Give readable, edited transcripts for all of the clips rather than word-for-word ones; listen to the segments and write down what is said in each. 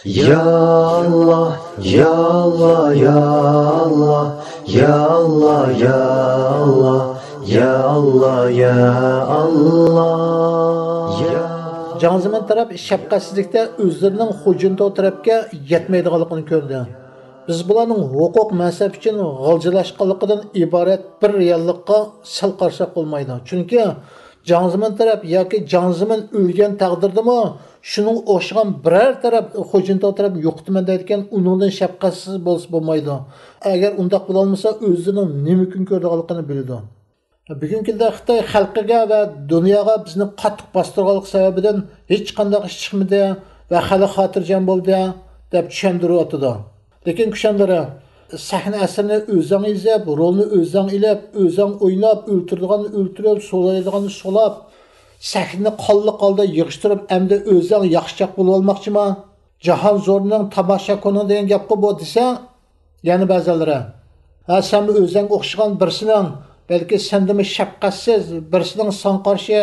Ya Allah, Ya Allah, Ya Allah, Ya Allah, Ya Allah, Ya Allah, Ya Allah. Canzıman taraf şəfqətsizlikdə özlərinin hücumda tərəfə yetməydiganlığını gördü. Biz bularning huquq mənsəb üçün g'aljilaşqanligidan iborat bir reallikqa sal qarshaq bo'lmaydi. Chunki Canzıman taraf yoki Canzıman o'lgan taqdirdami shuning o'xshagan biror taraf hujumda taraf yo'qtiman deydigan uningdan shafqatsiz bo'lmaydi. Agar undaq bo'la olmasa o'zining nima kun ko'rganligini biladi. Bugungi kunda Xitoy xalqiga va dunyoga bizni qattiq bostirganlik sababidan hech qanday ish chiqmadi va hali xotirjam bo'ldi deb tushuntiryapti. Lekin kushandira sahna asrini o'zing izlab, rolni o'zing ilib, o'zing o'ynab, o'ltirganni o'ltirib, so'laydiganni so'lab, sahnani qolli yig'ishtirib, endi o'zing yaxshiroq bo'lib olmoqchimi? Jahon zo'rining tomosha koni degan gapga bu desa, yana ba'zilari ha sen o'zing o'xshagan birsining balki sendimi shafqatsiz birsining son qarshi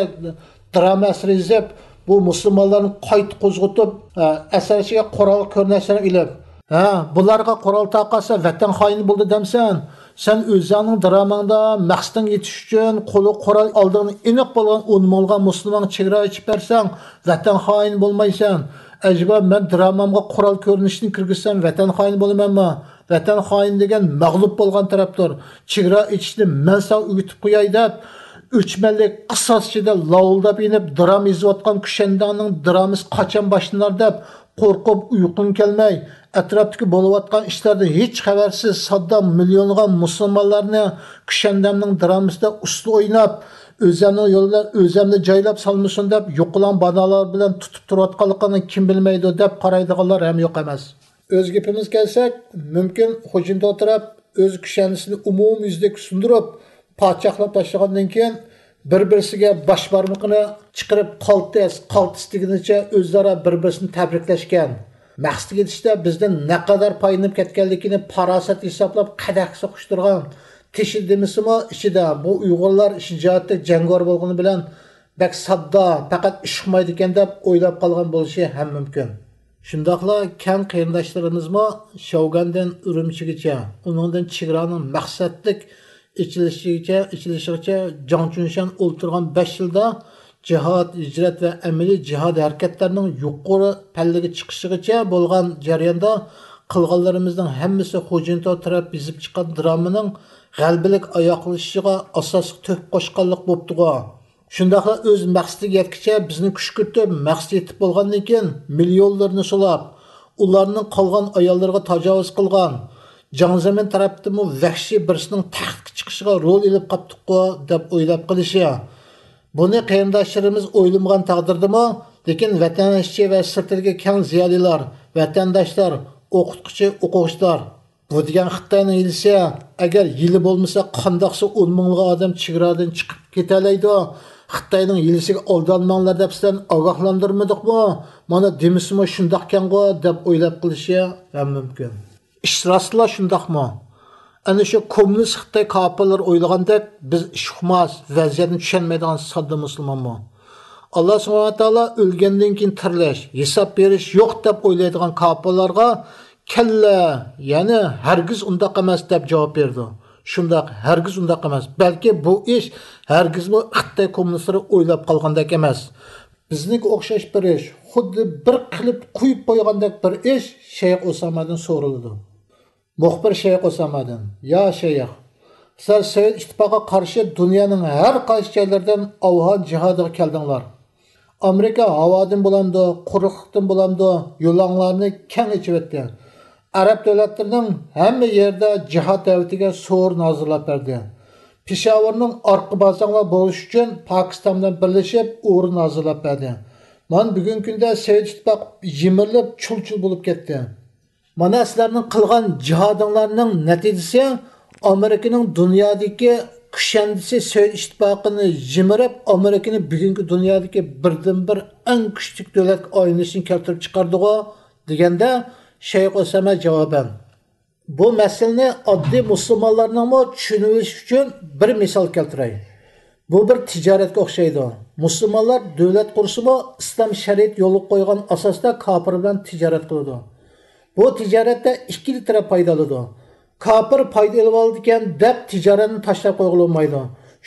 drama asri izlab, bu musulmonlarni qayt qo'zg'atib, asarchiga qoral ko'rinishini ilib bularga qoral taqasa vatan xoini bo'ldi demsan, sen o'zingning dramangda maqsading yetish uchun qo'li qoral olding aniq bo'lgan 10 mingga musulmon chegara ichib bersang, vatan xoini bo'lmaysan. Acaba men dramamga qoral ko'rinishni kirgizsam vatan xoini bo'lamanmi? Vatan xoini degan mag'lub bo'lgan tarafdir. Chegara ichishni men sen o'tib qo'yay deb o'chmanlik qisoschida lavuldab inib dram izlayotgan kushandaning dramasi qachon boshlanadi deb qo'rqib uyqum kelmay, atrofdagi bo'layotgan ishlardan hech xabarsiz saddam millionlab musulmonlarni kushandamning dramasida usta o'ynab, o'zimning yo'llar o'zimni joylab salmasin deb yo'qolan banolar bilan tutib turayotganligini kim bilmaydi deb qaraydiganlar ham yo'q emas. O'z gapimiz kelsak, mumkin hujumda o'tirib, o'z kushandisini umumyuzlik sundirib, podshohlab tashlagandan keyin bir-birisiga bosh barmoqini chiqarib qaltis degunicha o'zlari bir-birini tabriklashgan. Maqsadga yetishda bizdan naqadar foydalanib ketganligini farosat hisoblab qadaqsa qushtirgan. Teshi demisimi ichida bu Uyg'urlar shijoatli jangor bo'lgani bilan bak sadda faqat ishqmaydi ekan deb o'ylab qolgan bo'lishi ham mumkin. Shundaqla kan qarindoshlarimizmi Shougandan Urumchigacha, uningdan chegaraning maqsadlik ichilishigacha Jang Chunshan o'ltirgan 5 yilda jihad, hijrat va amaliy jihad harakatlarining yuqori pallaga chiqishigacha bo'lgan jarayonda qilganlarimizning hammasi hujumda taraf bizib chiqqan dramaning g'albilik oyoqlashishiga asosiy to'p qo'shqanlik bo'pti-ku. Shundaqla o'z maqsadiga yetkicha bizni kuch kiritib, maqsad yetib bo'lgandan keyin millionlarni sulab, ularning qolgan ayollarga tajovuz qilgan Canzıman tarafdimi vahshiy birisining taxtga chiqishiga rol olib qapti-ku deb o'ylab qilishi. Buni qarindoshlarimiz o'ylamagan taqdirdami, lekin vatandoshchi va sirtdagi keng ziyolilar, vatandoshlar, o'qituvchi, o'quvchilar bu degan Xitoyning yilisi agar yili bo'lmasa qandoqsa 10 mingga odam chegaradan chiqib ketalaydi. Xitoyning yilisiga aldanmanglar deb sizdan ogohlantirmadikmi? Mana demisimi shundoq ekan-ku deb o'ylab qilishi ham mumkin. İş rastla şundaqmı? Ana şu kommunist Xitoy kafirlar o'ylagandek biz ishqmas, vaziyatni tushunmaydigan sodda musulmonmi? Alloh subhanahu va taolo o'lgandan keyin tirlash, hisob berish yo'q deb o'ylaydigan kafirlarga kalla, ya'ni hargiz undaq emas deb javob berdi. Shundaq, hargiz undaq emas. Balki bu ish hargizmi Xitoy kommunistlari o'ylab qolgandek emas. Bizniki o'xshash bir ish, xuddi bir qilib qo'yib qo'ygandek bir ish Shayx Osamadan so'raldi. Muxbir Shayx Osamadan: "Ya Shayx, siz Sovet ittifoqiga qarshi dunyoning har qaysi joylaridan Afg'on jihodiga keldinglar. Amerika havodan bo'lamdi, quruqdan bo'lamdi, yo'llarni keng ichib o'tdi. Arab davlatlarining hamma yerda jihod davlatiga so'r nozirlab berdi. Peshavorning orqa bazanglar bo'lish uchun Pokiston bilan birlashib o'rin hozirlab berdi. Mana bugungi kunda Sovet ittifoqi yimirilib chul-chul bo'lib ketdi. Mana sizlarning qilgan jihodinglarning natijasi Amerikaning dunyodagi kushandisi Sovet ittifoqini yimirib, Amerikani bugungi dunyodagi birdan-bir eng kuchli davlat oynasini keltirib chiqardi-ku deganda Shayx Osama javoban: "Bu masalani oddiy musulmonlarning tushunish uchun bir misol keltiray. Bu bir tijoratga o'xshaydi. Musulmonlar davlat qursimi islom shariat yo'li qo'ygan asosda kofir bilan tijorat qiladi. Bu tijoratda ikkili taraf foydaladi. Kafir foyda olib oldi ekan deb tijoratni tashlab qo'yilmaydi.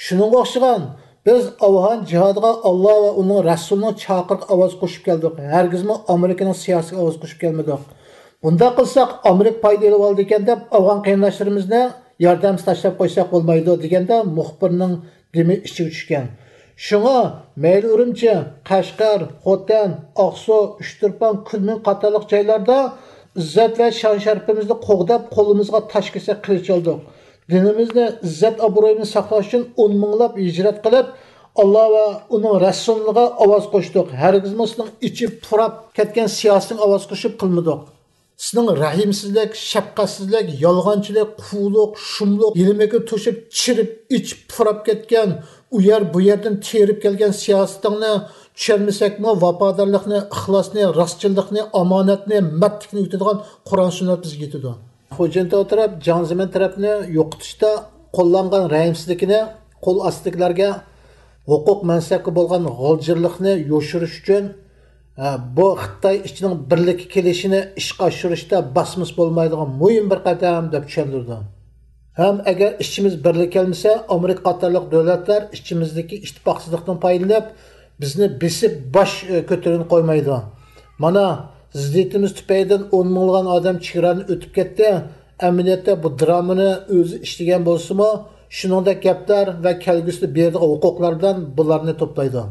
Shuningga o'xshagan biz Afg'on jihodiga Alloh va uning rasulining chaqiriq ovoz qo'shib keldik. Hargizmi Amerikaning siyosiy ovoz qo'shib kelmadik. Bunda qilsak Amerika foyda olib oldi ekan deb Afg'on qarindoshlarimizni yordamsiz tashlab qo'ysak bo'lmaydi deganda muxbirning dimi ichiga tushgan. Şuna mayli Urumchi, Qashqar, Xotan, Oqsu, Uchturpan, Kulmin qatorliq joylarda izzat va shon sharafimizni qo'g'dab qo'limizga tosh kelsa qilich oldik. Dinimizni, izzat obro'yimizni saqlash uchun 10 minglab hijrat qilib, Alloh va uning rasuliga ovoz qo'shdik. Hargizmi sizning ichi purab ketgan siyosiy ovoz qo'shib qilmadik. Sizning rahimsizlik, shafqatsizlik, yolg'onchilik, quvliq, shumliq, yilimiga to'shib, chirib, ich purab ketgan, u yer bu yerdan terib kelgan siyosatingni tushunmasakmi, vafodorlikni, ixlosni, rostchilikni, omonatni, mardlikni yutadigan Qur'on sunnat bizga yetadi. Xo'jantov taraf Janziman tarafni yo'qotishda qo'llangan rahimsizlikni qo'l ostidagilarga huquq mansabga bo'lgan g'oljirlikni yo'shirish uchun bu Xitoy ichining birlikka kelishini ishga oshirishda basmis bo'lmaydigan muhim bir qadam deb tushundirdi. Ham agar ishimiz birlik kelmasa, Amerika qatorliq davlatlar ichimizdagi ittifoqsizlikdan foydalanib, bizni besib bosh ko'tarib qo'ymaydi. Mana ziddiyatimiz tufaylidan 10 minglagan odam chegarani o'tib ketdi. Amaliyotda bu dramani o'zi ishlagan bo'lsa-mu, shuningdek gaplar va kelgusida beradigan huquqlardan bularni to'playdi.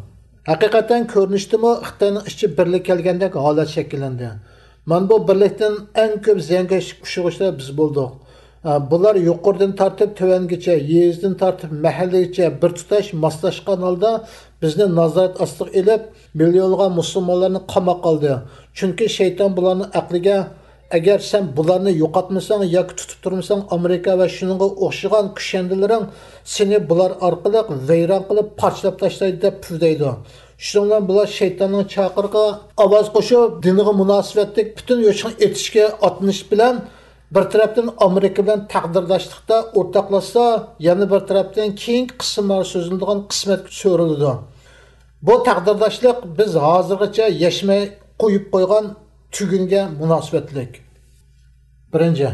Haqiqatan ko'rinishdimi Xitoyning ichi birlik kelgandek holat shakllandi. Mana bu birlikdan eng ko'p ziyanga uchrashlar biz bo'ldik. Bular yuqoridan tortib tovangacha, yezdan tortib mahallagacha bir tutash moslashgan holda bizni nazorat ostiga elib, millionlab musulmonlarni qamoqqa oldi. Chunki shayton bularning aqliga agar sen bularni yo'qotmasang yoki tutib turmasang, Amerika va shuningga o'xshagan kushandilaring seni bular orqali vayron qilib parchalab tashlaydi deb puvdaydi. Shundan bular shaytonning chaqiriga ovoz qo'shib, diniga munosabatlik butun yo'lni etishga otinish bilan bir tarafdan Amerika bilan taqdirdoshlikda o'rtoqlashsa, yana bir tarafdan keyingi qismlar so'ziladigan qismatga so'riladi. Bu taqdirdoshlik biz hozirgacha yashmay qo'yib qo'ygan tugunga munosabatlik. Birinchi,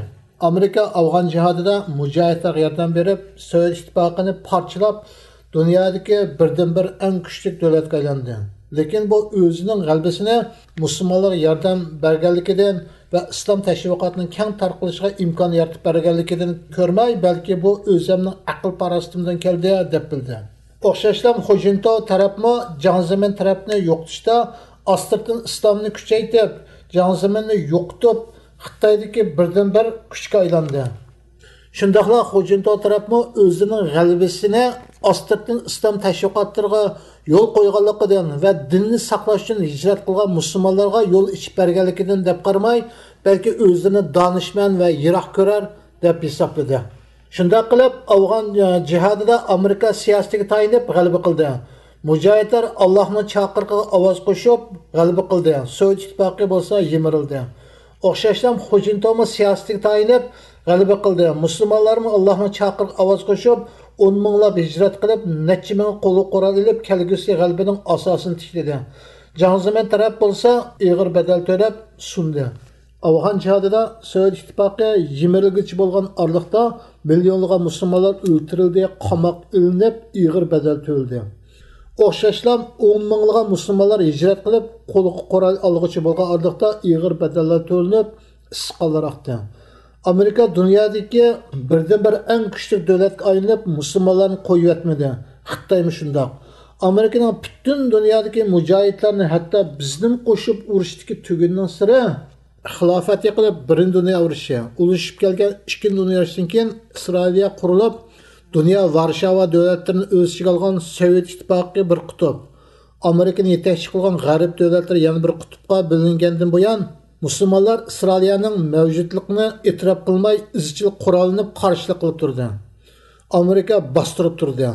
Amerika Afg'on jihodida mujohidlarga yordam berib, Sovet ittifoqini parchalab, dunyodagi birdan-bir eng kuchli davlatga aylandi. Lekin bu o'zining g'alabasini musulmonlarga yordam berganligidan va islom tashviqotining keng tarqalishiga imkon yaratib berganligidan ko'rmay, balki bu o'zimning aql parastimdan keldi deb bildi. O'xshashlam Xo'jantov tarafmi Janziman tarafni yo'qotishda astirdan islomni kuchaytirib, Janzimanni yo'qotib, Xitoydagi birdan-bir kuchga aylandi. Shundaqla Xo'jantov tarafmi o'zining g'alabasini astirdan islom tashviqotlariga yo'l qo'yganligidan va dinni saqlash uchun hijrat qilgan musulmonlarga yo'l ichib berganligidan deb qaramay, balki o'zini donishmand va yiroq ko'rar deb hisobladi. Shunday qilib, Afg'on jihodida Amerika siyosatiga tayinib g'alaba qildi. Mujohidlar Allohning chaqiriqiga ovoz qo'shib g'alaba qildi. Sovet ittifoqi bo'lsa yemirildi. O'xshashlam Xo'jantov siyosatiga tayinib g'alaba qildi. Musulmonlarmi Allohning chaqiriqiga ovoz qo'shib 10 minglab hijrat qilib, necha ming qo'li qurol ilib kelgusi g'alabaning asosini tikladi. Janziman taraf bo'lsa ig'ir badal to'lab sundi. Afg'on jihodida Sovet ittifoqi yemirilguchi bo'lgan orliqda millionlab musulmonlar o'ldirildi, qamoq ilinib, ig'ir badal to'ldi. O'xshashlam 10 minglab musulmonlar hijrat qilib, qo'li qurol olguchi bo'lgan orliqda ig'ir badallar to'linib, isqonlar oqdi. Amerika dunyodagi birdan-bir eng kuchli davlatga aylanib, musulmonlarni qo'yib yetmadi. Xitoymi shundoq. Amerikaning butun dunyodagi mujohidlarni hatto bizning qo'shib urushdagi tugunning siri xilofat qilib birinchi dunyo urushi, ulashib kelgan ikkinchi dunyo urushidan keyin Isroiliya qurilib, dunyo Varshava davlatlarini o'z ichiga olgan Sovet ittifoqi bir qutb, Amerikani yetakchi qilgan g'arb davlatlari yana bir qutbga bo'lingandan buyon musulmonlar Isroiliyaning mavjudligini e'tirof qilmay izchil qurollanib qarshilik qilib turdi. Amerika bostirib turdi.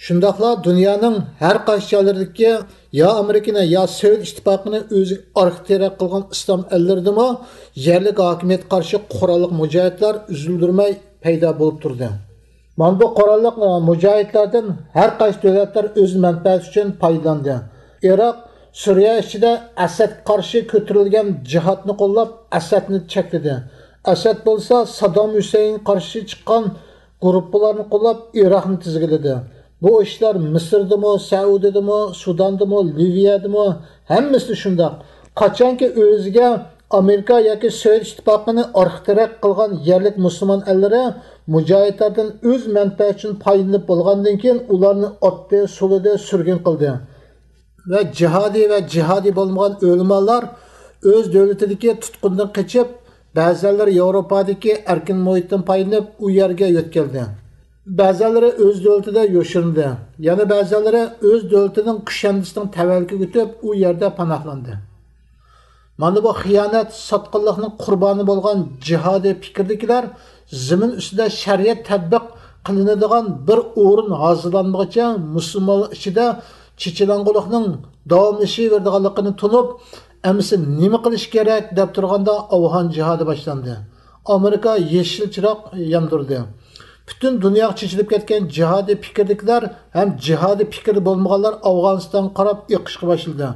Shundaqla dunyoning har qaysi joylaridagi yo Amerikani yo Sovet ittifoqini o'zi arxitekt qilgan islom ellardimi yerlik hokimiyat qarshi qurolli mujohidlar uzildirmay paydo bo'lib turdi. Mana bu qurolli mujohidlardan har qaysi davlatlar o'z manfaati uchun foydalandi. Iroq Suriye ichida Asad qarshi ko'tarilgan jihodni qo'llab Asadni chekladi. Asad bo'lsa Saddam Hüseyin qarshi chiqqan guruhlarni qo'llab Iroqni tizgiladi. Bu ishlar Misrdimi, Saudiyadimi, Sudandimi, Liviyadimi, hammasi shundoq. Qachonki o'ziga Amerika yoki Sovet ittifoqini orqataraq qilgan yerlik musulmon ellari mujohidlardan o'z manfaati uchun foydalanib bo'lgandan keyin ularni otdi, sulida surgun qildi. Ve cihadi bo'lmagan o'limalar o'z davlatidagi tutqundan qochib, ba'zilari Yevropadagi erkin muhitdan foydalanib u yerga yo'tkaldi. Ba'zilari o'z davlatida yo'shirindi. Yana ba'zilari o'z davlatining kushandisidan tavallud o'tib u yerda panohlandi. Mana bu xiyonat, sotqinlikning qurboni bo'lgan jihodiy fikrdagilar zamin ustida shariat tatbiq qilinadigan bir o'rin hozirlanmoqcha musulmonlar ichida chechilang'ulikning davomlashaveradiganligini tunib, amsi nima qilish kerak deb turganda Afg'on jihodi boshlandi. Amerika yeşil chiroq yondirdi. Bütün dunyo chechilib ketgan jihodiy fikrdagilar ham jihodiy fikri bo'lmaganlar Afg'onistonga qarab yiqishga boshladi.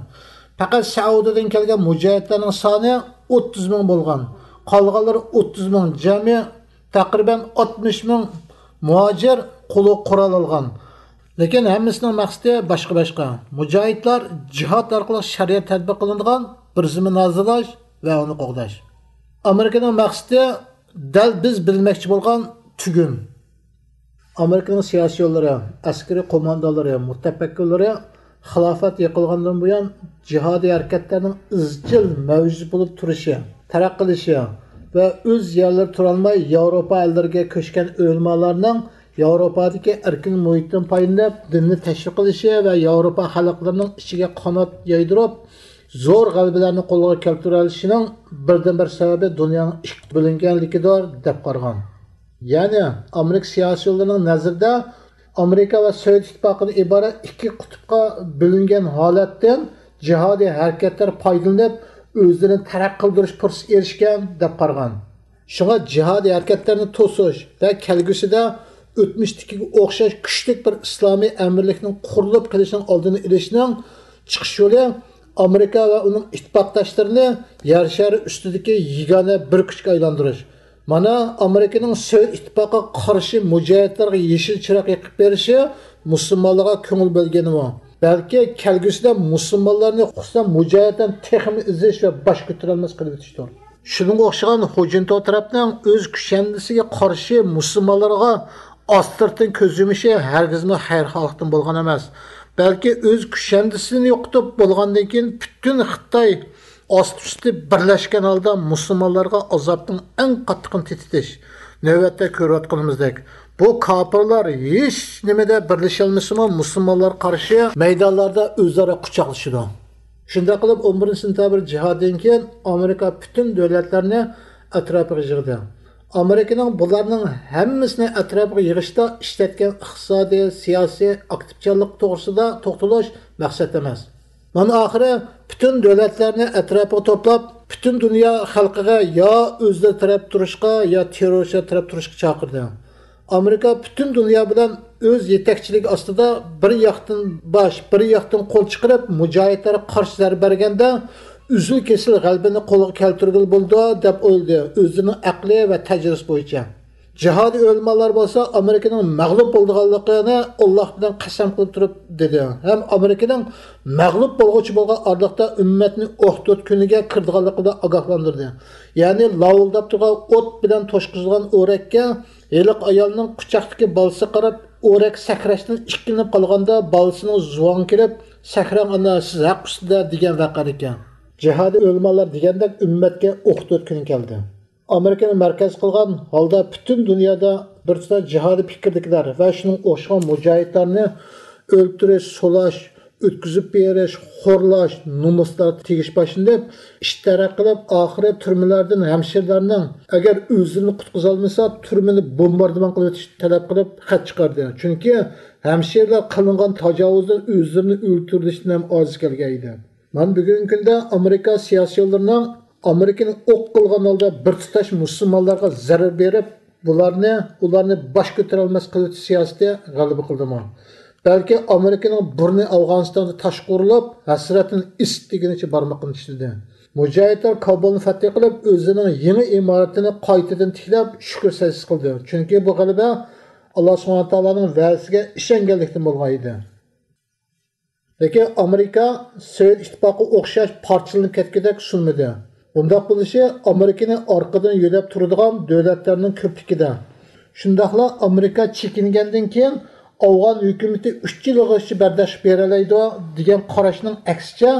Faqat Saudiyadan kelgan mujohidlarning soni 30 ming bo'lgan. Qolganlar 30 ming jami taqriban 60 ming muhojir qo'li qurol olgan. Lekin hammasining maqsadi boshqa. Mujohidlar jihad orqali shariat tatbiq qilinadigan bir zamin hozirlash va uni qo'g'dash. Amerikaning maqsadi dal biz bilmoqchi bo'lgan tugun. Amerikaning siyosiyonlari, askari qo'mondonlari, mutafakkirlari xilofat yiqilgandan buyon jihodiy harakatlarning izchil mavjud bo'lib turishi, taraqqilishi va o'z yerlari turolmay Yevropa ellariga ko'chgan o'lmalarning Yevropadagi erkin muhitdan foydalanib dinni tashviq qilishi va Yevropa xalqlarining ichiga qanot yaydirib zo'r g'alabalarni qo'lga keltirishining birdan-bir sababi dunyoning ikki bo'linganligidir deb qaragan. Ya'ni Amerika siyosiyonlarining nazarida Amerika ve Sovet ittifoqidan iborat ikki qutbga bo'lingan holatdan jihodiy harakatlar foydalanib o'zlarini taraqqiy qildirish fursati erishgan deb qaragan. Shunga jihodiy harakatlarni to'sish va kelgusida o'tmishdagi o'xshash kuchli bir islomiy amirlikning qurilib kelishining oldini olishning chiqish yo'li Amerika va uning ittifoqdoshlarini yer shari ustidagi yagona bir kuchga aylantirish. Mana Amerikaning Sovet ittifoqiga qarshi mujohidlarga yeşil chiroq yoqib berishi musulmonlarga ko'ngil bo'lganimi? Balki kelgusida musulmonlarni xususan mujohiddan texmi izish va bosh ko'tarolmas qilib o'tishdir. Shunga o'xshagan Hujinto tarafning o'z kushandisiga qarshi musulmonlarga ostirtin ko'z yumishi hargizmi xayr xalqdan bo'lgan emas. Balki o'z kushandisini yo'qotib bo'lgandan keyin butun Xitoy ost-üstü birleşken halda musulmonlarga azapның en qattiqini tetitish navbatda ko'rayotganimizdek. Bu kafirlar hech nimada birlasholmasimi musulmonlar qarshi maydonlarda o'zaro quchoqlashadi. Shunday qilib 11-sentabr jihodidan keyin Amerika bütün davlatlarni atrofiga yig'di. Amerikaning bularning hammasini atrofiga yig'ishda ishlatgan iqtisodiy, siyosiy aktivchilik to'g'risida to'xtalish maqsad emas. Mana oxiri bütün davlatlarni atrofiga to'plab, bütün dunyo xalqiga yo o'zlari taraf turishga, yo terrorchilar taraf turishga chaqirdi. Amerika bütün dunyo bilan o'z yetakchiligi ostida bir yoqdan bosh, bir yoqdan qo'l chiqarib, mujohidlarga qarshi zarba berganda uzul kesil g'albini qo'lga keltirgil bo'ldi deb o'yladi, o'zining aqli va tajribasi bo'yicha. Jihodiy o'lmalar bo'lsa Amerikaning mag'lub bo'lganligini Alloh bilan qasam qilib turib dedi. Ham Amerikaning mag'lub bo'lg'uchi bo'lgan orliqda ummatni o'qtot kuniga kirdiganligida ogohlantirdi. Ya'ni lavuldab turgan o't bilan to'shqizilgan o'rakka eliq ayolning quchoqdagi bolasi qarab o'rak sakrashdan ikkilinib qolganda bolasining zuvon kelib sakrang ana siz haq ustida degan vaqar ekan. Jihodiy o'lmalar degandek ummatga o'qtot kuni keldi. Amerikani markaz qilgan holda bütün dunyoda bir tuta jihodiy fikrdagilar va shuning o'xshagan mujohidlarni o'ltirish, solash, o'tkazib berish, xo'rlash, nomuslar tegish boshlab ish taraqqilab oxiri turmalardan hamshirlarning agar o'zini qutqiza olmasa turmani bombardimon qilib o'tish talab qilib xat chiqardi. Chunki hamshirlar qilingan tajovuzdan o'zlarini o'ltirishdan ham ojiz kelgan edi. Men bugungi kunda Amerika siyosiyonlarining Amerikaning o'q qilgan holda bir tutash musulmonlarga zarar berib, ularni bosh ko'tara olmas qilish siyosati g'alaba qildimi. Balki Amerikaning burni Afg'onistonda tashqorilib, hasratini istiginicha barmoqini tishladi. Mujohidlar Kabulni fath qilib, o'zining yangi imoratini qaytadan tiklab, shukr sajda qildi. Chunki bu g'alaba Alloh subhanahu va taoloning va'dasiga ishonganlikdan bo'lgan edi. Lekin Amerika Sovet ittifoqi o'xshash parchalanib ketgandek sunmadi. Bundaq bo'lishi Amerikani orqadan yo'lab turadigan davlatlarning ko'pligida. Shundaqla Amerika chekingandan keyin Afg'on hukumati 3 yilgacha bardosh bera oladi degan qarashning aksicha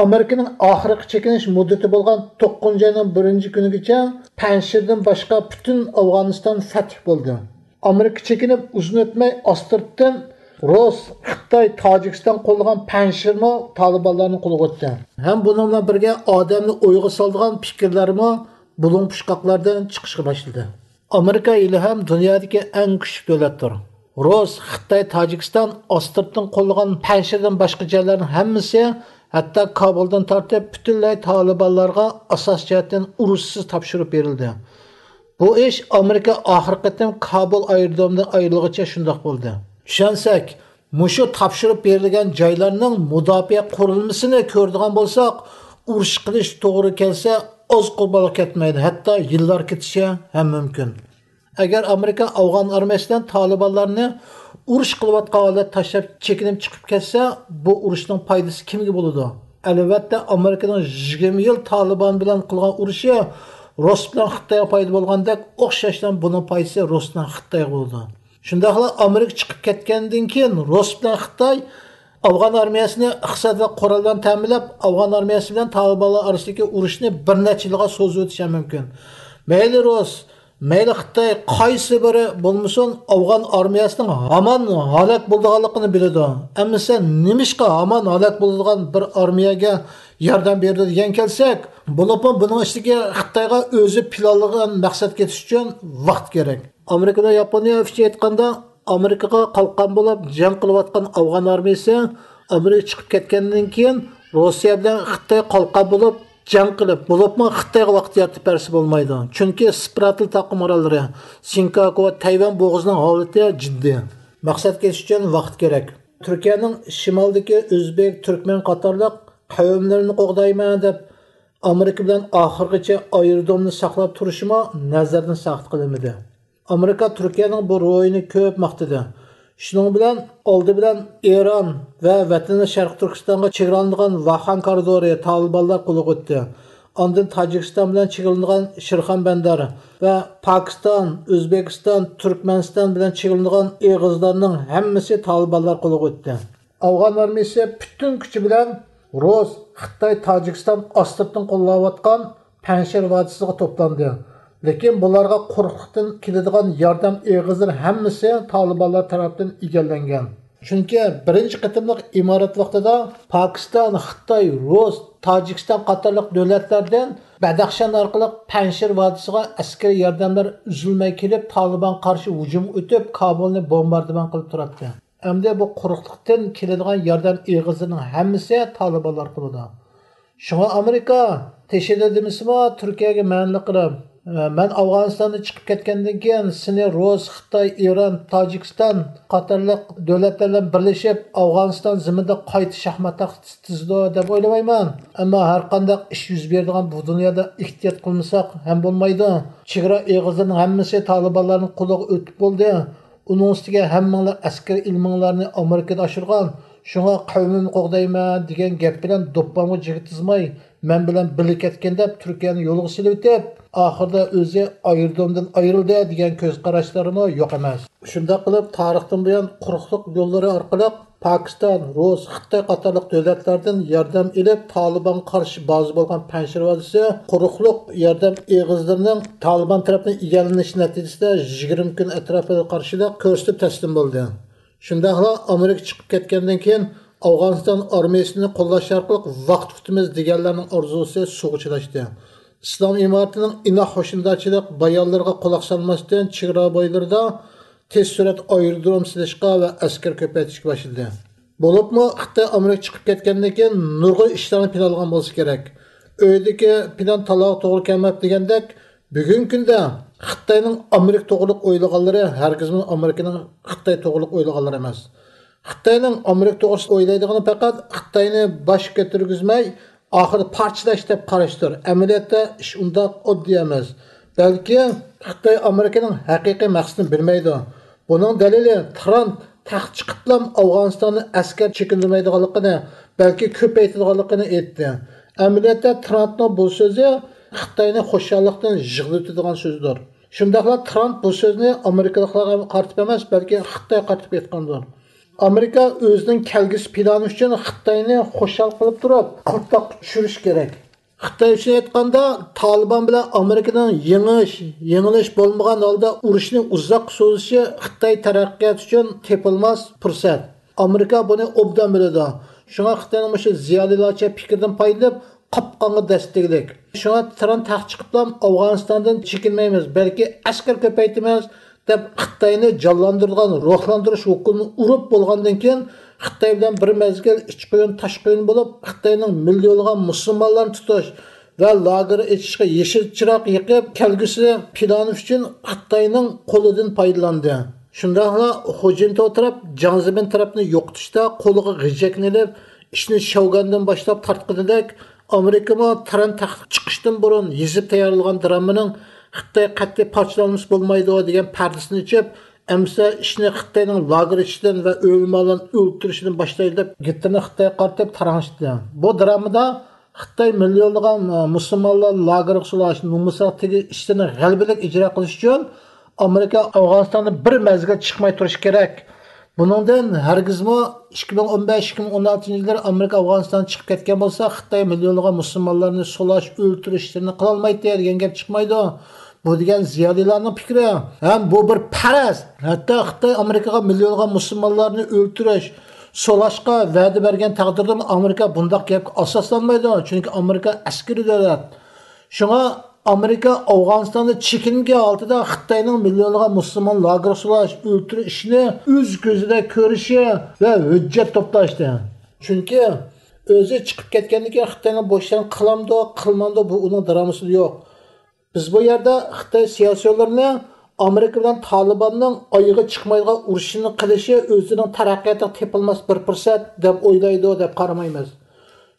Amerikaning oxirgi chekinish muddati bo'lgan 9-oyning 1-kunigacha Panjshirdan boshqa butun Afg'oniston fath bo'ldi. Amerika chekinib uzun o'tmay Ostirtdan Rus, Xitoy, Tojikiston qo'llagan Panjshirni Talibanlarning qo'liga o'tdi. Ham bunun bilan birga odamni o'yga soladigan fikrlarmi bulung pushqoqlardan chiqishga boshladi. Amerika ili ham dunyodagi eng kuchli davlatdir. Rus, Xitoy, Tojikiston Ostirtdan qo'llagan Panjshirdan boshqa joylarning hammasi hatto Kabuldan tortib butunlay Talibanlarga asos jihatdan urushsiz topshirib berildi. Bu ish Amerika oxirgi qatim Kabul aerodromidan ayrilgancha shundoq bo'ldi. Tushunsak, mushu topshirib berilgan joylarning mudofaa qurilmasini ko'radigan bo'lsak, urush qilish to'g'ri kelsa, oz qurbonlik ketmaydi, hatto yillar ketishi ham mumkin. Agar Amerika Afg'on armiyasidan Talibanlarni urush qilayotgan holat tashlab chekinib chiqib ketsa, bu urushning foydasi kimga bo'ladi? Albatta, Amerikaning 20 yil Taliban bilan qilgan urushi Rus bilan Xitoyga foyda bo'lgandek, o'xshashdan buning foydasi Rus bilan Xitoyga bo'ldi. Shundaqla Amerika chiqib ketgandan keyin Rus bilan Xitoy Afg'on armiyasini iqtisod va qurol bilan ta'minlab, Afg'on armiyasi bilan Talibanlar orasidagi urushni bir necha yilga so'zib o'tishi mumkin. Mayli Rus, mayli Xitoy qaysi biri bo'lmasin, Afg'on armiyasining hamon halok bo'lganligini biladi. Ammo sen nimishqa hamon halok bo'lgan bir armiyaga yordam berdi degan kelsak, buning ichiga Xitoyga o'zi planlagan maqsadga yetish uchun vaqt kerak. Amerikada Yaponiya ofisi aytganda, Amerikaga qalqon bo'lib jang qilayotgan Afg'on armiyasi Amerika chiqib ketgandan keyin Rossiya bilan Xitoy qalqon bo'lib jang qilib, bo'libmi Xitoyga vaqt yaratib bersa bo'lmaydi. Chunki Spratel taqim orollari, Sinkaku va Tayvan bo'g'izining holati jiddiy. Maqsadga yetish uchun vaqt kerak. Turkiyaning shimoldagi o'zbek, turkmen qatorliq qavmlarini qo'g'dayman deb Amerika bilan oxirgacha aerodromni saqlab turishimi nazardan saqit qilinmadi. Amerika Turkiyaning bu ro'yini ko'p maqtadi. Shuning bilan oldi bilan Eron va vatani Sharq Turkistonga chegaralangan Vaxan koridori Talibanlar qo'liga o'tdi. Ondan Tojikiston bilan chegaralangan Shirxon bandari va Pokiston, O'zbekiston, Turkmaniston bilan chegaralangan Eg'izlarning hammasi Talibanlar qo'liga o'tdi. Afg'on armiyasi butun kuchi bilan Rus, Xitoy, Tojikiston Ostirtdan qo'llayotgan Panjshir vodiysiga to'plandi. Lekin bularga qo'rqitdan keladigan yordam eg'izlar hammasi Talibanlar tomonidan egallangan. Chunki birinchi qatimliq imorat vaqtida Pokiston, Xitoy, Rus, Tojikiston qatorliq davlatlardan Badaxshan orqali Panjshir vodiysiga askariy yordamlar uzilmay kelib, Taliban qarshi hujum o'tib, Kabulni bombardimon qilib turibdi. Endi bu qo'rqitdan keladigan yordam eg'izlarining hammasi Talibanlar qo'lida. Shunga Amerika teshida demismi Turkiyaga ma'nli qilib, men Afg'onistondan chiqib ketgandan keyin seni Rus, Xitoy, Eron, Tojikiston qatorliq davlatlar bilan birlashib Afg'oniston zaminida qayta shaxmat tizdi deb o'ylamayman. Ammo har qanday ish yuz beradigan bu dunyoda ehtiyot qilmasak ham bo'lmaydi. Chegara eg'izlarining hammasi Talibanlarning qo'liga o'tib bo'ldi. Uning ustiga hammanglar askar ilminglarni Amerikada oshirgan. Shunga qavmimni qo'g'dayman degan gap bilan do'ppamga jig'itizmay, men bilan birga ketgan deb Turkiyani yo'lga silib o'tib, oxirida o'zi aerodromdan ayrildi degan ko'z qarashlarini yo'q emas. Shunda qilib tarixdan buyon quruqlik yo'llari orqali Pokiston, Rus, Xitoy qatorliq davlatlardan yordam olib Taliban qarshi ba'zi bo'lgan Panjshir vodiysi quruqlik yordam eg'izlarining Taliban tomonidan egallanishi natijasida 20 kun atrofida qarshilik ko'rsatib taslim bo'ldi. Shundaqla Amerika chiqib ketgandan keyin Afg'oniston armiyasini qo'llash orqali vaqt kutimiz deganlarning orzusi sug'uchilashdi. Islom imoratining inoq hoshimdorchilik bayonlariga quloq solmasdan chegara bo'ylarida tez surat aerodrom silishga va askar ko'paytirishga boshladi. Bo'libmi Xitoy Amerika chiqib ketgandan keyin nurg'un ishlarni planlagan bo'lsa kerak. Öydagi plan taloq to'g'ri kelmab degandek, bugungi kunda Xitoyning Amerika to'g'riliq o'ylaganlari hargizmi Amerikaning Xitoy to'g'riliq o'ylaganlari emas. Xitoyning Amerika to'g'risida o'ylaydigani faqat Xitoyni bosh ko'targizmay, oxiri parchalash deb qarashdir. Amaliyotda ish undoq oddiy emas. Balki Xitoy Amerikaning haqiqiy maqsadini bilmaydi. Buning dalili Tramp taxt chiqiblam Afg'onistonni askar chekindirmaydiganligini, balki ko'paytirganligini aytdi. Amaliyotda Trampning bu so'zi Xitoyni xo'shallikdan yig'latadigan so'zdir. Shundaqla Tramp bu so'zni Amerikaliklarga qartib emas, balki Xitoy qartib aytgandir. Amerika o'zining kelgusi plani uchun Xitoyni xo'shal qilib turib, qirtoq tushirish kerak. Xitoy uchun aytganda, Taliban bilan Amerikaning yengilish bo'lmagan holda urushni uzoq so'zishi Xitoy taraqqiyot uchun tepilmas fursat. Amerika buni obdan biladi. Shunga Xitoyning shu ziyolilarcha fikrdan foydalanib qopqonga dastaklik. Shunga Tramp taxt chiqiblam Afg'onistondan chekinmaymiz, balki askar ko'paytiramiz deb Xitoyni jonlantirgan ruhlantirish hukumini urib bo'lgandan keyin Xitoy bilan bir mezgil ich qo'yin tash qo'yin bo'lib, Xitoyning millionlagan musulmonlarni tutish va lager etishga yeshil chiroq yiqib kelgusi plani uchun Xitoyning qo'lidan foydalandi. Shundaqla Hojinto taraf Jiang Zemin tarafni yo'qotishda qo'liga g'ijjaklanib, ishni Shougandan boshlab tartqididek Amerika mo Tramp taxt chiqishdan burun yezib tayyorlagan dramaning Xitoy qat'iy parchalanmış bo'lmaydi degan pardasini ichib, amsa ishni Xitoyning lager ichidan va o'lmalarni o'ltirishidan boshlaydi deb Gitlerni Xitoyga qartib tarang'ishdi. Bu dramada Xitoy millionlagan musulmonlar lagerga sulash, nomusatdagi ishlarni g'alabalik ijro qilish uchun Amerika Afg'onistondan bir mezgil chiqmay turish kerak. Buningdan hargizmi 2015-2016-yillar Amerika Afg'onistondan chiqib ketgan bo'lsa, Xitoy millionlagan musulmonlarni sulash, o'ltirishlarni qila olmaydi degan gap chiqmaydi. Bu degan ziyolilarning fikri. Ham bu bir faraz. Hatto Xitoy Amerikaga millionlagan musulmonlarni o'ltirish, solashga va'da bergan taqdirda Amerika bundaq gapga asoslanmaydi. Chunki Amerika askariy davlat. Shunga Amerika Afg'onistonda chekingan altida Xitoyning millionlagan musulmon lager sulash, o'ltirish ishini o'z ko'zida ko'rishi va hujjat to'plashdi. Chunki o'zi chiqib ketgandan keyin Xitoyning bo'shdan qilamdi, qilmandi bu uning dramasi yo'q. Biz bu yerda Xitoy siyosiyonlarini Amerika bilan Talibanning oyiga chiqmaydigan urushini qilishi o'zining taraqqiyotiga tepilmas bir fursat deb o'ylaydi deb qaramaymiz.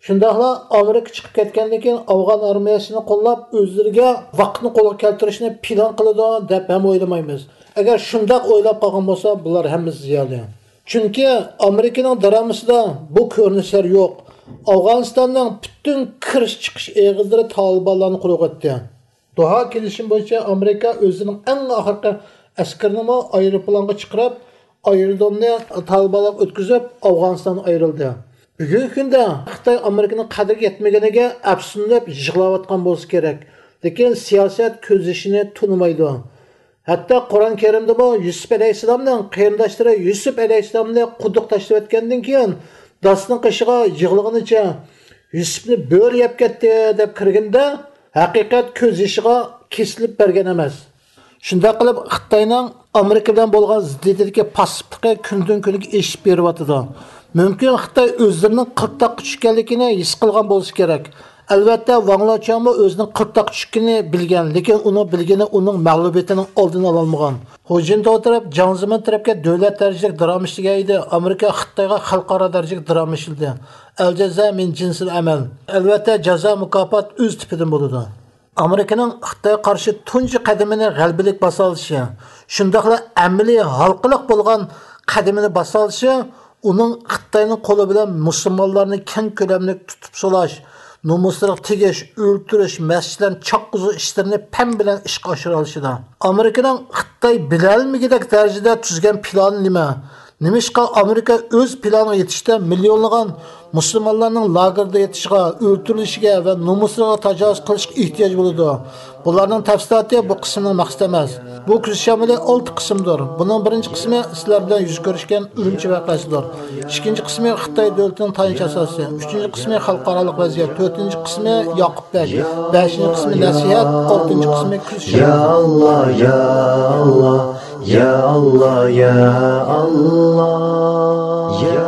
Shundaqla Amerika chiqib ketgandan keyin Afg'on armiyasini qo'llab o'zlariga vaqtni qo'lga keltirishni plan qiladi deb ham o'ylamaymiz. Agar shundoq o'ylab qolgan bo'lsa, bular hammasi ziyoli. Chunki Amerikaning daramasida bu ko'rinishlar yo'q. Afg'onistonning butun kirish chiqish eg'izlari Talibanlarni qo'lga o'tdi. Doha kelishim bo'yicha Amerika o'zining eng oxirgi askarlarini aeroplanga chiqarib, aerodromni Talibanlarga o'tkazib, Afg'onistondan ayrildi. Bugungi kunda Xitoy Amerikaning qadriga yetmaganiga afsunlab yig'layotgan bo'lsa kerak. Lekin siyosat ko'zishini tunimaydi. Hatto Qur'on Karimda bu Yusuf alayhisalomning qarindoshlari Yusuf alayhisalomni quduq tashlab o'tgandan keyin dostining qishiga yig'laganicha Yusufni bo'r yeb ketdi deb kirganda haqiqat ko'z yoshiga kesilib bergan emas. Shunday qilib Xitoyning Amerika bilan bo'lgan ziddiyatidagi pasifligi kundan-kunga eshib beryapti. Mümkün Xitoy o'zlarining qirtoq tushganligini his qilgan bo'lsa kerak. Albatta Wang Laochang o'zining qirtoq tushganini bilgan, lekin uni bilgani uning mag'lubiyatining oldini ola olmagan. Hu Jintao taraf Jiang Zemin tarafga davlat darajalik drama ishlaydi. Amerika Xitoyga xalqaro darajalik drama ishlaydi. Al jaza min jinsil amal. Albatta jazo mukofot o'z tipidan bo'ladi. Amerikaning Xitoyga qarshi tunji qadamini g'albalik bosalishi, shundaqla amaliy halqiliq bo'lgan qadamini bosalishi uning Xitoyning qo'li bilan musulmonlarni keng ko'lamli tutib solash, nomuslarga tegish, o'ltirish, masjidlarni choqquzu ishlarini pam bilan ishga oshira olishida. Amerikaning Xitoy bilolmagidek darajada tuzgan plani nima? Nimishqa Amerika o'z planiga yetishda millionlagan musulmonlarning lagerda yetishiga, o'ltirilishiga va nomuslarga tajovuz qilishga ehtiyoj bo'ladi. Bularning tafsiloti bu qismning maqsadi emas. Bu kuzish amali 6 qismdir. Buning birinchi qismi sizlar bilan yuz ko'rishgan Urumchi voqeasidir. Ikkinchi qismi Xitoy davlatining tayanch asosi, uchinchi qismi xalqaro vaziyat, to'rtinchi qismi Yoqubbek, beshinchi qismi nasihat, oltinchi qismi kuzish. Ya Allah, ya Allah, ya Allah, ya Allah, ya